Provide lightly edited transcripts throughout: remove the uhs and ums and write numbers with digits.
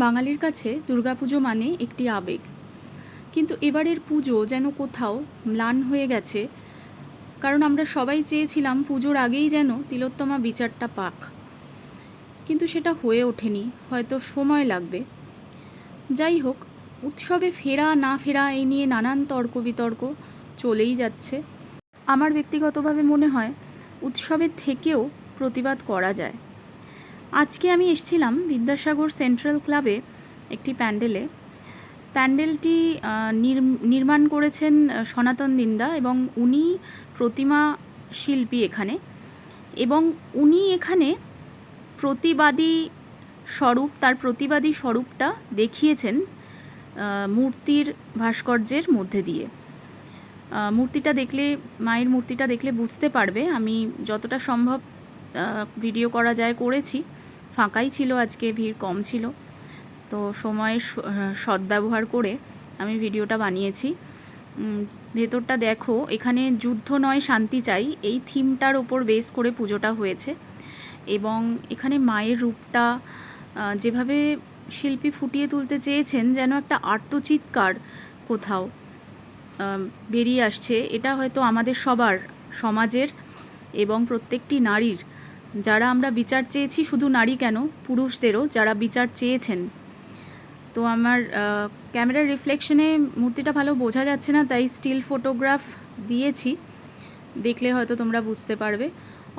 বাঙালির কাছে দুর্গাপুজো মানে একটি আবেগ, কিন্তু এবারের পুজো যেন কোথাও ম্লান হয়ে গেছে। কারণ আমরা সবাই চেয়েছিলাম পুজোর আগেই যেন তিলোত্তমা বিচারটা পাক, কিন্তু সেটা হয়ে ওঠেনি, হয়তো সময় লাগবে। যাই হোক, উৎসবে ফেরা না ফেরা এই নিয়ে নানান তর্ক বিতর্ক চলেই যাচ্ছে। আমার ব্যক্তিগতভাবে মনে হয় উৎসবের থেকেও প্রতিবাদ করা যায়। আজকে আমি এসেছিলাম বিদ্যাসাগর সেন্ট্রাল ক্লাবে একটি প্যান্ডেলটি নির্মাণ করেছেন সনাতন দিন্দা, এবং উনি প্রতিমা শিল্পী এখানে, এবং উনি এখানে তার প্রতিবাদী স্বরূপটা দেখিয়েছেন মূর্তির ভাস্কর্যের মধ্যে দিয়ে। মায়ের মূর্তিটা দেখলে বুঝতে পারবে। আমি যতটা সম্ভব ভিডিও করা যায় করেছি। ফাঁকাই ছিল আজকে, ভিড় কম ছিল, তো সময়ের সদ্ব্যবহার করে আমি ভিডিওটা বানিয়েছি। ভেতরটা দেখো, এখানে যুদ্ধ নয় শান্তি চাই, এই থিমটার ওপর বেস করে পুজোটা হয়েছে। এবং এখানে মায়ের রূপটা যেভাবে শিল্পী ফুটিয়ে তুলতে চেয়েছেন, যেন একটা আর্তচিৎকার কোথাও বেরিয়ে আসছে। এটা হয়তো আমাদের সবার, সমাজের এবং প্রত্যেকটি নারীর, যারা আমরা বিচার চেয়েছি, শুধু নারী কেন, পুরুষদেরও যারা বিচার চেয়েছেন। তো আমার ক্যামেরার রিফ্লেকশনে মূর্তিটা ভালো বোঝা যাচ্ছে না, তাই স্টিল ফটোগ্রাফ দিয়েছি, দেখলে হয়তো তোমরা বুঝতে পারবে।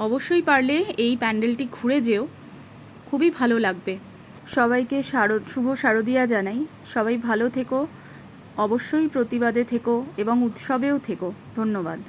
অবশ্যই পারলে এই প্যান্ডেলটি ঘুরে যেও, খুবই ভালো লাগবে। সবাইকে শুভ শারদিয়া জানাই। সবাই ভালো থেকো, অবশ্যই প্রতিবাদে থেকো এবং উৎসবেও থেকো। ধন্যবাদ।